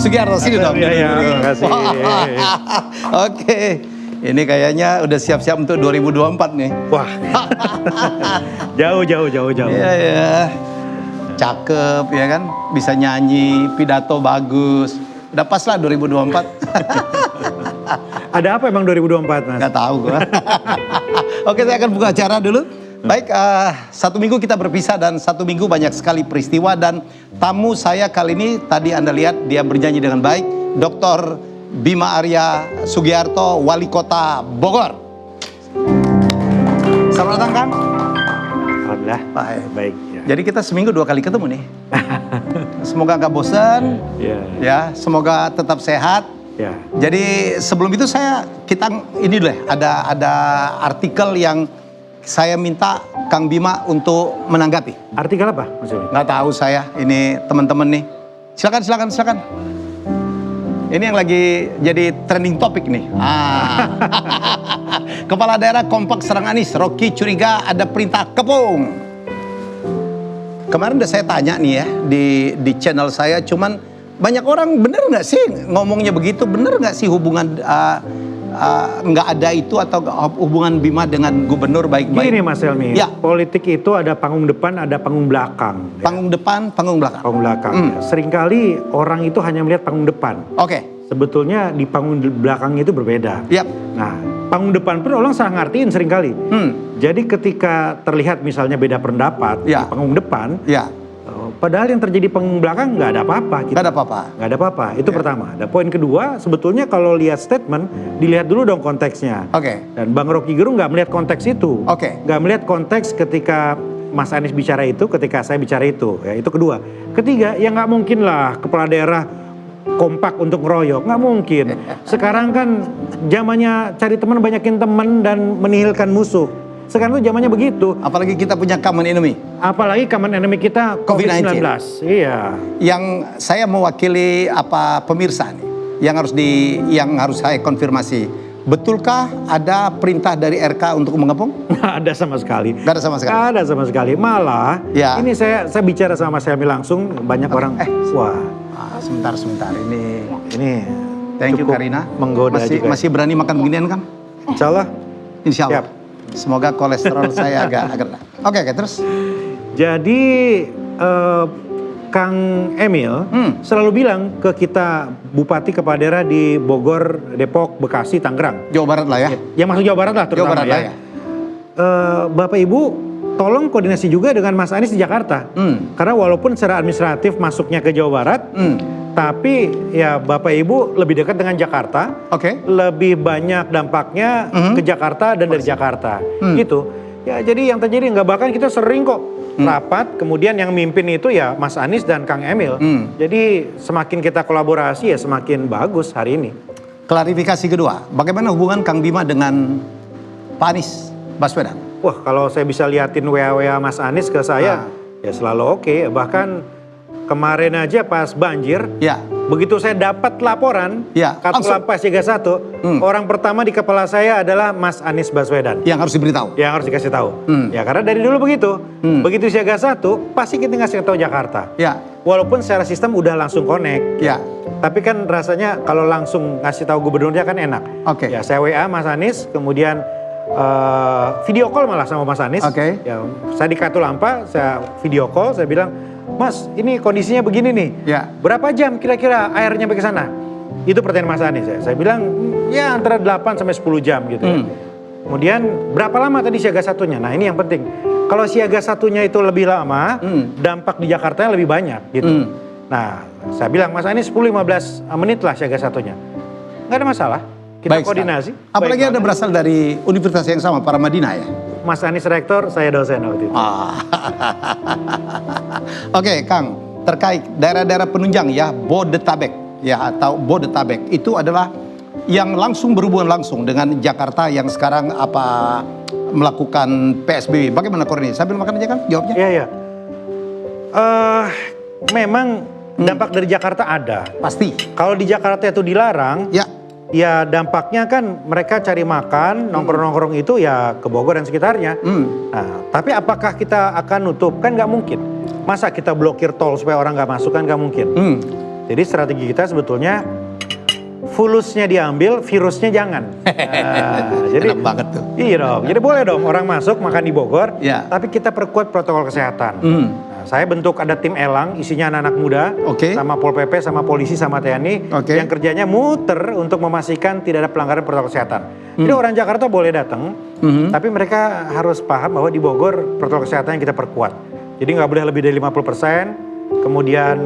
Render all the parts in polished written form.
Sugiarto, sini dong. Iya, terima kasih. Oke, ini kayaknya udah siap-siap untuk 2024 nih. Wah, jauh. Iya ya, cakep ya kan, bisa nyanyi, pidato bagus. Udah pas lah 2024. ada apa emang 2024, Mas? Gak tahu gua. Oke, saya akan buka acara dulu. Baik, 1 minggu kita berpisah dan 1 minggu banyak sekali peristiwa dan tamu saya kali ini tadi Anda lihat dia bernyanyi dengan baik, Dr. Bima Arya Sugiarto, Wali Kota Bogor. Selamat datang, Kang. Alhamdulillah. Baik. Ya. Jadi kita seminggu 2 kali ketemu nih. Semoga gak bosan, ya. Semoga tetap sehat. Ya. Jadi sebelum itu kita ini deh ada artikel yang saya minta Kang Bima untuk menanggapi. Artikel apa, Mas Yogi? Nggak tahu saya, ini teman-teman nih. Silakan. Ini yang lagi jadi trending topik nih. Kepala daerah kompak serang Anies, Rocky curiga ada perintah kepung. Kemarin udah saya tanya nih ya di channel saya, cuman banyak orang bener nggak sih ngomongnya begitu? Bener nggak sih hubungan nggak ada itu atau hubungan Bima dengan gubernur baik-baik? Gini Mas Helmi, ya. Politik itu ada panggung depan, ada panggung belakang. Panggung depan, panggung belakang. Panggung belakang. Seringkali orang itu hanya melihat panggung depan. Oke. Sebetulnya di panggung belakang itu berbeda. Yap. Nah, panggung depan pun orang salah ngertiin seringkali. Jadi ketika terlihat misalnya beda pendapat di panggung depan, padahal yang terjadi panggung belakang nggak ada apa-apa. Gitu. Nggak ada apa-apa. Itu pertama. Dan poin kedua, sebetulnya kalau lihat statement, dilihat dulu dong konteksnya. Oke. Dan Bang Rocky Gerung nggak melihat konteks itu. Oke. Nggak melihat konteks ketika Mas Anies bicara itu, ketika saya bicara itu. Ya, itu kedua. Ketiga, ya nggak mungkin lah kepala daerah kompak untuk ngeroyok, nggak mungkin. Sekarang kan zamannya cari teman, banyakin teman dan menihilkan musuh. Sekarang tuh zamannya begitu. Apalagi kita punya common enemy. Apalagi common enemy kita COVID-19. Iya. Yang saya mewakili pemirsa nih, yang harus saya konfirmasi. Betulkah ada perintah dari RK untuk mengepung? Nggak ada sama sekali. Nggak ada sama sekali. Nggak ada sama sekali. Malah, ini saya bicara sama Mas Helmi langsung, banyak orang. Wah. Sebentar. Ini. Thank you Karina. Menggoda juga. Masih berani makan beginian kan? Insya Allah. Insya Allah. Semoga kolesterol saya agak rendah. Oke, terus. Jadi Kang Emil selalu bilang ke kita bupati kepala daerah di Bogor, Depok, Bekasi, Tangerang. Jawa Barat lah ya. Yang masuk Jawa Barat lah terutama. Jawa Barat lah ya. Bapak Ibu tolong koordinasi juga dengan Mas Anies di Jakarta. Karena walaupun secara administratif masuknya ke Jawa Barat, tapi ya Bapak Ibu lebih dekat dengan Jakarta. Lebih banyak dampaknya ke Jakarta dan dari Jakarta. Gitu. Ya jadi yang terjadi nggak, bahkan kita sering kok rapat, kemudian yang mimpin itu ya Mas Anies dan Kang Emil. Jadi semakin kita kolaborasi ya semakin bagus hari ini. Klarifikasi kedua, bagaimana hubungan Kang Bima dengan Pak Anies Baswedan? Wah, kalau saya bisa liatin WA Mas Anies ke saya, ya selalu oke. Bahkan kemarin aja pas banjir, begitu saya dapat laporan, Katulampa Siaga 1, orang pertama di kepala saya adalah Mas Anies Baswedan. Yang harus diberitahu? Yang harus dikasih tahu. Ya karena dari dulu begitu. Begitu Siaga 1, pasti kita ngasih tahu Jakarta. Walaupun secara sistem udah langsung connect. Tapi kan rasanya kalau langsung ngasih tahu gubernurnya kan enak. Ya saya WA Mas Anies, kemudian video call malah sama Mas Anies. Ya, saya di Katulampa, saya video call, saya bilang, Mas, ini kondisinya begini nih. Berapa jam kira-kira airnya sampai ke sana? Itu pertanyaan Mas Anies. Saya bilang, ya antara 8 sampai 10 jam gitu ya. Kemudian berapa lama tadi siaga satunya? Nah ini yang penting. Kalau siaga satunya itu lebih lama, dampak di Jakarta lebih banyak gitu. Nah, saya bilang Mas Anies 10-15 menit lah siaga satunya. Nggak ada masalah. Kita koordinasi. Apalagi ada berasal dari universitas yang sama, Paramadina ya? Mas Anies rektor, saya dosen waktu itu. Oke, Kang, terkait daerah-daerah penunjang ya, Bodetabek ya atau Bodetabek itu adalah yang langsung berhubungan langsung dengan Jakarta yang sekarang melakukan PSBB. Bagaimana koordinasi? Sambil makan aja kan jawabnya? Iya. Memang dampak dari Jakarta ada. Pasti. Kalau di Jakarta itu dilarang, ya dampaknya kan mereka cari makan, nongkrong-nongkrong itu ya ke Bogor dan sekitarnya. Nah, tapi apakah kita akan nutup? Kan nggak mungkin. Masa kita blokir tol supaya orang nggak masuk, kan nggak mungkin. Jadi strategi kita sebetulnya fulusnya diambil, virusnya jangan. Jadi enak banget tuh. Iya dong. Jadi boleh dong orang masuk makan di Bogor, Ya. tapi kita perkuat protokol kesehatan. Nah, saya bentuk ada tim elang, isinya anak-anak muda, Oke. sama Pol PP, sama polisi, sama TNI, Oke. yang kerjanya muter untuk memastikan tidak ada pelanggaran protokol kesehatan. Jadi orang Jakarta boleh datang, tapi mereka harus paham bahwa di Bogor protokol kesehatan yang kita perkuat. Jadi nggak boleh lebih dari 50%, kemudian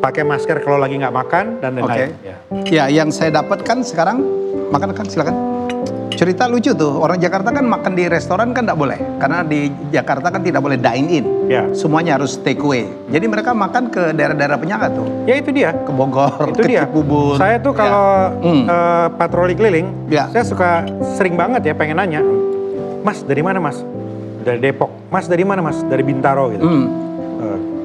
pakai masker kalau lagi nggak makan dan lain-lain. Oke. Ya, yang saya dapatkan sekarang, makan Kang, silakan. Cerita lucu tuh, orang Jakarta kan makan di restoran kan nggak boleh. Karena di Jakarta kan tidak boleh dine in. Ya. Semuanya harus take away. Jadi mereka makan ke daerah-daerah penyangga tuh. Ya itu dia. Ke Bogor, Itu ke dia. Cibubur. Saya tuh kalau patroli keliling, Ya. saya suka sering banget ya pengen nanya, Mas dari mana Mas? Dari Depok. Mas dari mana Mas? Dari Bintaro gitu.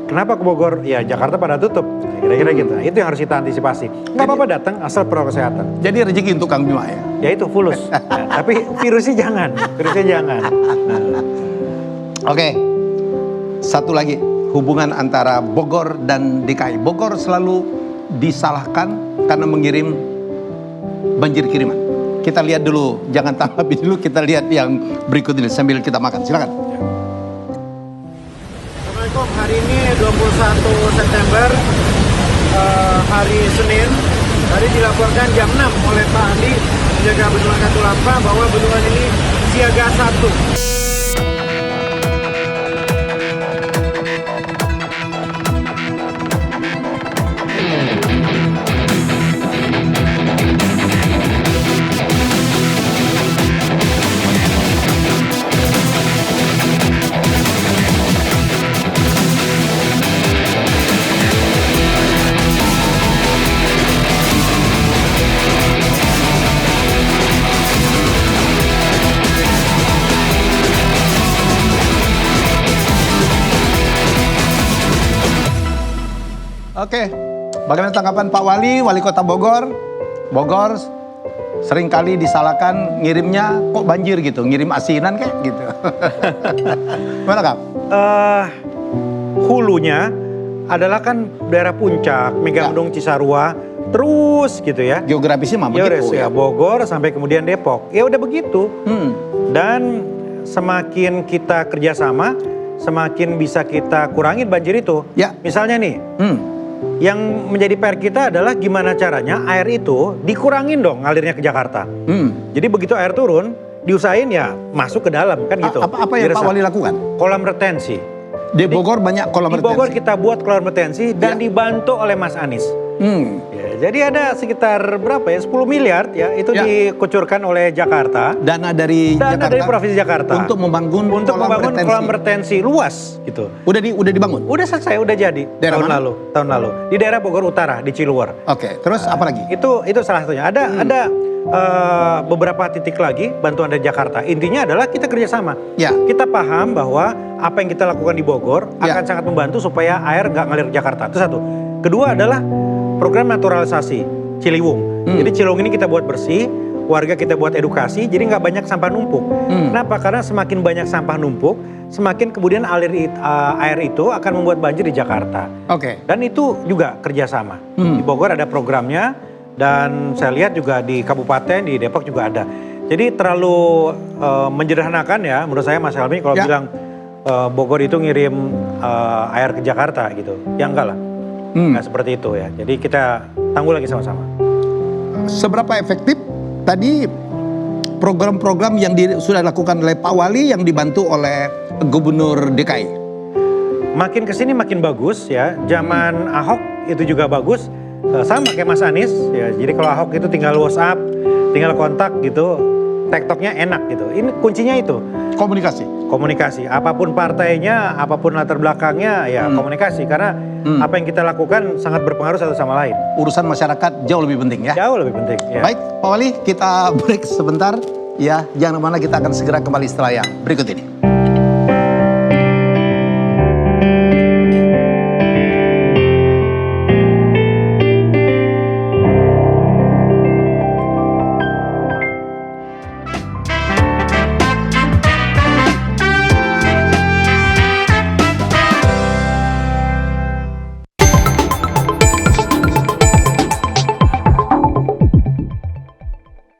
Kenapa ke Bogor? Ya Jakarta pada tutup. Kira-kira gitu. Nah, itu yang harus kita antisipasi. Nggak apa-apa datang asal protokol kesehatan. Jadi rezeki untuk Kang Bima ya? Ya itu fulus. Ya, tapi virusnya jangan. Virusnya jangan. Oke, satu lagi, hubungan antara Bogor dan DKI. Bogor selalu disalahkan karena mengirim banjir kiriman. Kita lihat dulu, jangan tanggapi dulu, kita lihat yang berikut ini sambil kita makan. Silakan. Assalamualaikum, hari ini 21 September, hari Senin. Tadi dilaporkan jam 6 oleh Pak Andi, penjaga Bendungan Katulampa, bahwa bendungan ini siaga 1. Oke, bagaimana tanggapan Pak Wali, Wali Kota Bogor? Bogor seringkali disalahkan ngirimnya kok banjir gitu, ngirim asinan kayak gitu. Gimana Kak? Hulunya adalah kan daerah puncak, Megamendung, Cisarua, terus gitu ya. Geografisnya mah Ya, begitu ya, Bogor sampai kemudian Depok. Ya udah begitu. Dan semakin kita kerjasama, semakin bisa kita kurangin banjir itu. Ya. Misalnya nih, yang menjadi PR kita adalah gimana caranya air itu dikurangin dong ngalirnya ke Jakarta. Jadi begitu air turun, diusahain ya masuk ke dalam kan gitu. Apa yang Pak Wali lakukan? Kolam retensi. Di Bogor banyak kolam Di retensi. Bogor kita buat kolam retensi dan dibantu oleh Mas Anies. Ya, jadi ada sekitar berapa ya, 10 miliar ya itu dikucurkan oleh Jakarta. Dana dari Jakarta. Dari Provinsi Jakarta. Untuk membangun kolam retensi luas gitu. Udah dibangun? Udah selesai, udah jadi. Daerah mana? Tahun lalu. Di daerah Bogor Utara, di Ciluwer. Oke, terus apa lagi? Itu salah satunya. Ada beberapa titik lagi bantuan dari Jakarta. Intinya adalah kita kerjasama. Ya. Kita paham bahwa apa yang kita lakukan di Bogor akan sangat membantu supaya air nggak ngalir ke Jakarta. Itu satu. Kedua adalah program naturalisasi Ciliwung. Jadi Ciliwung ini kita buat bersih, warga kita buat edukasi, jadi nggak banyak sampah numpuk. Kenapa? Karena semakin banyak sampah numpuk, semakin kemudian air itu akan membuat banjir di Jakarta. Oke. Dan itu juga kerjasama. Di Bogor ada programnya, dan saya lihat juga di kabupaten, di Depok juga ada. Jadi terlalu menjederhanakan ya, menurut saya Mas Helmi kalau bilang Bogor itu ngirim air ke Jakarta gitu. Ya enggak lah. Nggak seperti itu ya. Jadi kita tanggul lagi sama-sama. Seberapa efektif tadi program-program yang sudah dilakukan oleh Pak Wali yang dibantu oleh Gubernur DKI? Makin kesini makin bagus ya. Zaman Ahok itu juga bagus. Sama kayak Mas Anies ya. Jadi kalau Ahok itu tinggal WhatsApp, tinggal kontak gitu, tektoknya enak gitu. Ini kuncinya itu. Komunikasi. Apapun partainya, apapun latar belakangnya ya komunikasi. Karena apa yang kita lakukan sangat berpengaruh satu sama lain. Urusan masyarakat jauh lebih penting ya. Jauh lebih penting. Ya. Baik, Pak Wali, kita break sebentar. Ya, jangan kemana, kita akan segera kembali setelah yang berikut ini.